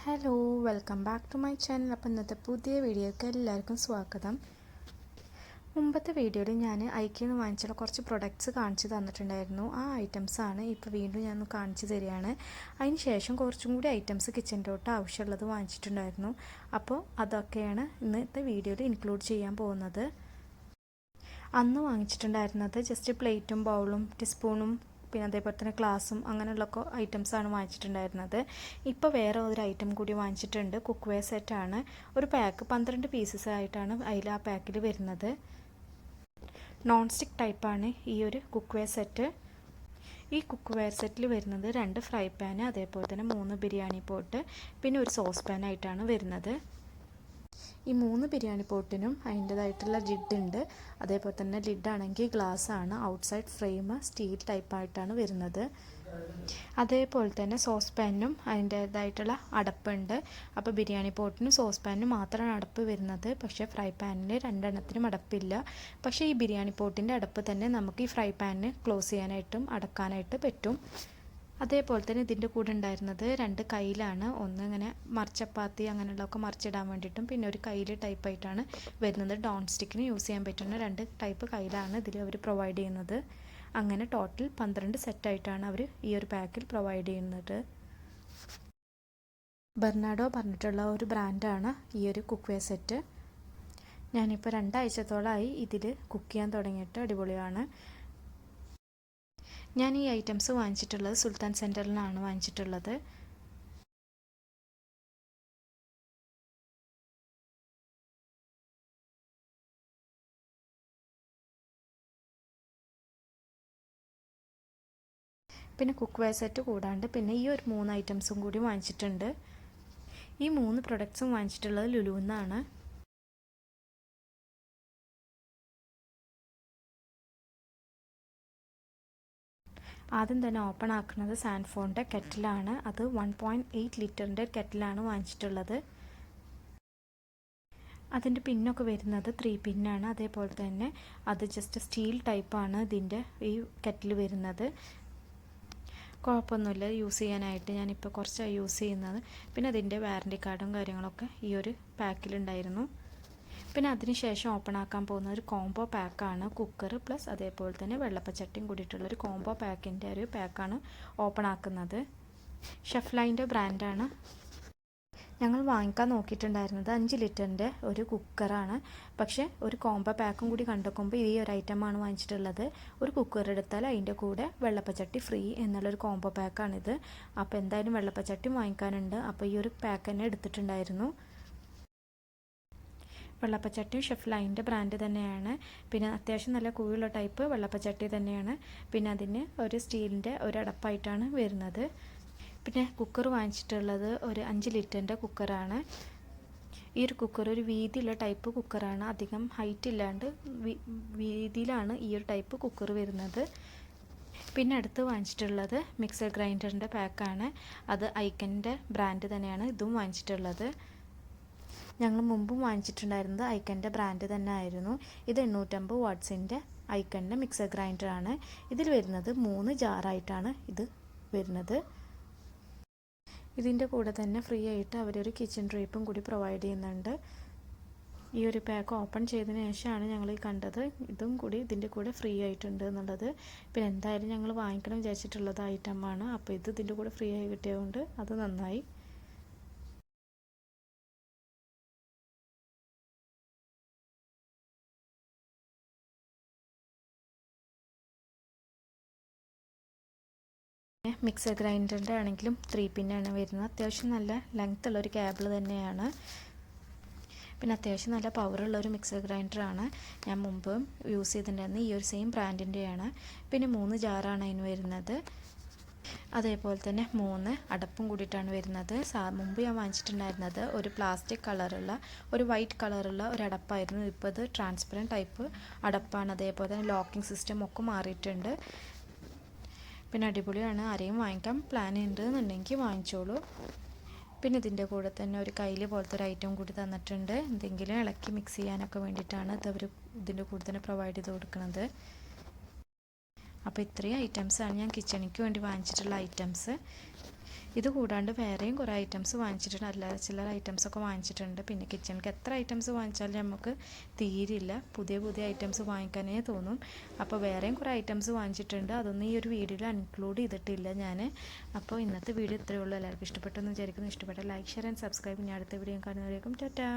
Hello welcome back to my channel. അപ്പോൾ ഇന്നത്തെ പുതിയ വീഡിയോയ്ക്ക് എല്ലാവർക്കും സ്വാഗതം. മുമ്പത്തെ വീഡിയോയിൽ ഞാൻ ഐക്യയിൽ നിന്ന് വാങ്ങിച്ചുള്ള കുറച്ച് പ്രൊഡക്ട്സ് കാണിച്ചു തന്നിട്ടുണ്ടായിരുന്നു. ആ ഐറ്റംസാണ് ഇപ്പോൾ വീണ്ടും ഞാൻ കാണിച്ചു തരികയാണ്. അതിന് ശേഷം കുറച്ചും കൂടി ഐറ്റംസ് കിച്ചണിലോട്ട് ആവശ്യമുള്ളത് വാങ്ങിച്ചിട്ടുണ്ടായിരുന്നു. അപ്പോൾ അതൊക്കെയാണ് ഇന്നത്തെ വീഡിയോയിൽ ഇൻക്ലൂഡ് ചെയ്യാൻ പോകുന്നത്. അന്ന് വാങ്ങിച്ചിട്ടുണ്ടായിരുന്നത് ജസ്റ്റ് പ്ലേറ്റും ബൗളും ടീസ്പൂണും പിന്നെ അതേപോലെ തന്നെ ഗ്ലാസും അങ്ങനെയുള്ള ഐറ്റംസാണ് വാങ്ങിച്ചിട്ടുണ്ടായിരുന്നത്. ഇപ്പോൾ വേറെ ഒരു ഐറ്റം കൂടി വാങ്ങിച്ചിട്ടുണ്ട്. കുക്ക് വെയർ സെറ്റാണ്. ഒരു പാക്ക് 12 പീസസ് ആയിട്ടാണ് അതിൽ ആ പാക്കിൽ വരുന്നത്. നോൺ സ്റ്റിക്ക് ടൈപ്പാണ് ഈ ഒരു കുക്ക് വെയർ സെറ്റ്. ഈ കുക്ക് വെയർ സെറ്റിൽ വരുന്നത് 2 ഫ്രൈ പാന്, അതേപോലെ തന്നെ 3 ബിരിയാണി പോട്ട്, പിന്നെ ഒരു സോസ് പാൻ ആയിട്ടാണ് വരുന്നത്. ഈ 3 ബിരിയാണി പോട്ടിനും അതിൻ്റേതായിട്ടുള്ള ലിഡ് ഉണ്ട്. അതേപോലെ തന്നെ ലിഡാണെങ്കിൽ ഗ്ലാസ് ആണ്. ഔട്ട്സൈഡ് ഫ്രെയിം സ്റ്റീൽ ടൈപ്പായിട്ടാണ് വരുന്നത്. അതേപോലെ തന്നെ സോസ് പാനിനും അതിൻ്റേതായിട്ടുള്ള അടപ്പുണ്ട്. അപ്പോൾ ബിരിയാണി പോട്ടിനും സോസ് പാനിനും മാത്രമാണ് അടപ്പ് വരുന്നത്. പക്ഷേ ഫ്രൈ പാനിൽ 2 എണ്ണത്തിനും അടപ്പില്ല. പക്ഷേ ഈ ബിരിയാണി പോട്ടിൻ്റെ അടപ്പ് തന്നെ നമുക്ക് ഈ ഫ്രൈ പാനിന് ക്ലോസ് ചെയ്യാനായിട്ടും അടക്കാനായിട്ട് പറ്റും. അതേപോലെ തന്നെ ഇതിൻ്റെ കൂടെ ഉണ്ടായിരുന്നത് 2 കയ്യിലാണ്. ഒന്ന് ഇങ്ങനെ മറിച്ചപ്പാത്തി അങ്ങനെയുള്ളതൊക്കെ മറിച്ചിടാൻ വേണ്ടിയിട്ടും പിന്നെ ഒരു കയ്യിൽ ടൈപ്പായിട്ടാണ് വരുന്നത്. ഡോൺ സ്റ്റിക്കിന് യൂസ് ചെയ്യാൻ പറ്റുന്ന 2 ടൈപ്പ് കയ്യിലാണ് ഇതിൽ അവർ പ്രൊവൈഡ് ചെയ്യുന്നത്. അങ്ങനെ ടോട്ടൽ 12 സെറ്റായിട്ടാണ് അവർ ഈ ഒരു പാക്കിൽ പ്രൊവൈഡ് ചെയ്യുന്നത്. ബെർണാഡോ പറഞ്ഞിട്ടുള്ള ഒരു ബ്രാൻഡാണ് ഈ ഒരു കുക്ക് വെയർ സെറ്റ്. ഞാനിപ്പോൾ 2 ആഴ്ചത്തോളമായി ഇതിൽ കുക്ക് ചെയ്യാൻ തുടങ്ങിയിട്ട്. അടിപൊളിയാണ്. ഞാൻ ഈ ഐറ്റംസ് വാങ്ങിച്ചിട്ടുള്ളത് സുൽത്താൻ സെൻറ്ററിലാണ് വാങ്ങിച്ചിട്ടുള്ളത്. പിന്നെ കുക്ക് വെയർ സെറ്റ് കൂടാണ്ട് പിന്നെ ഈ ഒരു 3 ഐറ്റംസും കൂടി വാങ്ങിച്ചിട്ടുണ്ട്. ഈ 3 പ്രൊഡക്ട്സും വാങ്ങിച്ചിട്ടുള്ളത് ലുലുന്നാണ്. ആദ്യം തന്നെ ഓപ്പൺ ആക്കുന്നത് സാൻഫോണിൻ്റെ കെറ്റിലാണ്. അത് 1.8 ലിറ്ററിൻ്റെ കെറ്റിലാണ് വാങ്ങിച്ചിട്ടുള്ളത്. അതിൻ്റെ പിന്നൊക്കെ വരുന്നത് 3 പിന്നാണ്. അതേപോലെ തന്നെ അത് ജസ്റ്റ് സ്റ്റീൽ ടൈപ്പാണ് ഇതിൻ്റെ ഈ കെറ്റിൽ വരുന്നത്. കുഴപ്പമൊന്നുമില്ല യൂസ് ചെയ്യാനായിട്ട്. ഞാനിപ്പോൾ കുറച്ചായി യൂസ് ചെയ്യുന്നത്. പിന്നെ അതിൻ്റെ വാറൻറ്റി കാർഡും കാര്യങ്ങളൊക്കെ ഈ ഒരു പാക്കിലുണ്ടായിരുന്നു. പിന്നെ അതിനുശേഷം ഓപ്പൺ ആക്കാൻ പോകുന്ന ഒരു കോംബോ പാക്കാണ്. കുക്കർ പ്ലസ് അതേപോലെ തന്നെ വെള്ളപ്പച്ചട്ടിയും കൂടിയിട്ടുള്ളൊരു കോംബോ പാക്കിൻ്റെ ഒരു പാക്കാണ് ഓപ്പൺ ആക്കുന്നത്. ഷെഫ്ലൈൻ്റെ ബ്രാൻഡാണ്. ഞങ്ങൾ വാങ്ങിക്കാൻ നോക്കിയിട്ടുണ്ടായിരുന്നത് 5 ലിറ്ററിൻ്റെ ഒരു കുക്കറാണ്. പക്ഷേ ഒരു കോംബോ പാക്കും കൂടി കണ്ടുക്കുമ്പോൾ ഈ ഒരു ഐറ്റമാണ് വാങ്ങിച്ചിട്ടുള്ളത്. ഒരു കുക്കർ എടുത്താൽ അതിൻ്റെ കൂടെ വെള്ളപ്പച്ചട്ടി ഫ്രീ എന്നുള്ളൊരു കോംബോ പാക്കാണിത്. അപ്പോൾ എന്തായാലും വെള്ളപ്പച്ചട്ടി വാങ്ങിക്കാനുണ്ട്. അപ്പോൾ ഈ ഒരു പാക്ക് തന്നെ എടുത്തിട്ടുണ്ടായിരുന്നു. വെള്ളപ്പച്ചട്ടിയും ഷെഫ്ലൈൻ്റെ ബ്രാൻഡ് തന്നെയാണ്. പിന്നെ അത്യാവശ്യം നല്ല കൂയുള്ള ടൈപ്പ് വെള്ളപ്പച്ചട്ടി തന്നെയാണ്. പിന്നെ അതിന് ഒരു സ്റ്റീലിൻ്റെ ഒരു അടപ്പായിട്ടാണ് വരുന്നത്. പിന്നെ കുക്കർ വാങ്ങിച്ചിട്ടുള്ളത് ഒരു 5 ലിറ്ററിൻ്റെ കുക്കറാണ്. ഈ ഒരു കുക്കർ ഒരു വീതിയുള്ള ടൈപ്പ് കുക്കറാണ്. അധികം ഹൈറ്റ് ഇല്ലാണ്ട് വീതിയിലാണ് ഈ ഒരു ടൈപ്പ് കുക്കർ വരുന്നത്. പിന്നെ അടുത്ത് വാങ്ങിച്ചിട്ടുള്ളത് മിക്സർ ഗ്രൈൻഡറിൻ്റെ പാക്കാണ്. അത് ഐക്കൻ്റെ ബ്രാൻഡ് തന്നെയാണ് ഇതും വാങ്ങിച്ചിട്ടുള്ളത്. ഞങ്ങൾ മുമ്പും വാങ്ങിച്ചിട്ടുണ്ടായിരുന്നത് ഐക്കൻ്റെ ബ്രാൻഡ് തന്നെ ആയിരുന്നു. ഇത് 850 വാട്ട്സിൻ്റെ ഐക്കൻ്റെ മിക്സർ ഗ്രൈൻഡറാണ്. ഇതിൽ വരുന്നത് 3 ജാറായിട്ടാണ് ഇത് വരുന്നത്. ഇതിൻ്റെ കൂടെ തന്നെ ഫ്രീ ആയിട്ട് അവരൊരു കിച്ചൺ ഡ്രേപ്പും കൂടി പ്രൊവൈഡ് ചെയ്യുന്നുണ്ട്. ഈ ഒരു പാക്ക് ഓപ്പൺ ചെയ്തതിന് ശേഷമാണ് ഞങ്ങൾ ഈ കണ്ടത്. ഇതും കൂടി ഇതിൻ്റെ കൂടെ ഫ്രീ ആയിട്ടുണ്ട് എന്നുള്ളത്. പിന്നെ എന്തായാലും ഞങ്ങൾ വാങ്ങിക്കണം വിചാരിച്ചിട്ടുള്ളത് ഐറ്റമാണ്. അപ്പോൾ ഇത് ഇതിൻ്റെ കൂടെ ഫ്രീ ആയി കിട്ടിയതുകൊണ്ട് അത് നന്നായി. മിക്സർ ഗ്രൈൻഡറിൻ്റെ ആണെങ്കിലും 3 പിന്നാണ് വരുന്നത്. അത്യാവശ്യം നല്ല ലെങ്ത് ഉള്ളൊരു കേബിൾ തന്നെയാണ്. പിന്നെ അത്യാവശ്യം നല്ല പവറുള്ളൊരു മിക്സർ ഗ്രൈൻഡറാണ്. ഞാൻ മുമ്പ് യൂസ് ചെയ്തിട്ടുണ്ടായിരുന്നത് ഈ ഒരു സെയിം ബ്രാൻഡിൻ്റെയാണ്. പിന്നെ 3 ജാറാണ് അതിന് വരുന്നത്. അതേപോലെ തന്നെ 3 അടപ്പും കൂടിയിട്ടാണ് വരുന്നത്. മുമ്പ് ഞാൻ വാങ്ങിച്ചിട്ടുണ്ടായിരുന്നത് ഒരു പ്ലാസ്റ്റിക് കളറുള്ള ഒരു വൈറ്റ് കളറുള്ള ഒരു അടപ്പായിരുന്നു. ഇപ്പോൾ ഇത് ട്രാൻസ്പെറൻറ്റ് ടൈപ്പ് അടപ്പാണ്. അതേപോലെ തന്നെ ലോക്കിംഗ് സിസ്റ്റം ഒക്കെ മാറിയിട്ടുണ്ട്. പിന്നെ അടിപൊളിയാണ്. ആരെയും വാങ്ങിക്കാൻ പ്ലാൻ ഉണ്ടെന്നുണ്ടെങ്കിൽ വാങ്ങിച്ചോളൂ. പിന്നെ ഇതിൻ്റെ കൂടെ തന്നെ ഒരു കയ്യിൽ പോലത്തെ ഒരു ഐറ്റം കൂടി തന്നിട്ടുണ്ട്. എന്തെങ്കിലും ഇളക്കി മിക്സ് ചെയ്യാനൊക്കെ വേണ്ടിയിട്ടാണ് ഇത് അവർ ഇതിൻ്റെ കൂടെ തന്നെ പ്രൊവൈഡ് ചെയ്ത് കൊടുക്കുന്നത്. അപ്പോൾ ഇത്രയും ഐറ്റംസാണ് ഞാൻ കിച്ചണിക്ക് വേണ്ടി വാങ്ങിച്ചിട്ടുള്ള ഐറ്റംസ്. ഇത് കൂടാണ്ട് വേറെയും കുറേ ഐറ്റംസ് വാങ്ങിച്ചിട്ടുണ്ട്, അല്ലാതെ ചില്ലറ ഐറ്റംസൊക്കെ വാങ്ങിച്ചിട്ടുണ്ട്. പിന്നെ കിച്ചണിക്ക് എത്ര ഐറ്റംസ് വാങ്ങിച്ചാലും നമുക്ക് തീരില്ല, പുതിയ പുതിയ ഐറ്റംസ് വാങ്ങിക്കാനേ തോന്നും. അപ്പോൾ വേറെയും കുറേ ഐറ്റംസ് വാങ്ങിച്ചിട്ടുണ്ട്, അതൊന്നും ഈ ഒരു വീഡിയോയിൽ ഇൻക്ലൂഡ് ചെയ്തിട്ടില്ല ഞാൻ. അപ്പോൾ ഇന്നത്തെ വീഡിയോ ഇത്രയേ ഉള്ളൂ. എല്ലാവർക്കും ഇഷ്ടപ്പെട്ടെന്ന് വിചാരിക്കുന്നു. ഇഷ്ടപ്പെട്ട ലൈക്ക്, ഷെയർ ആൻഡ് സബ്സ്ക്രൈബ്. ഇനി അടുത്ത വീഡിയോ കാണുന്നവരേക്കും ടാറ്റാ.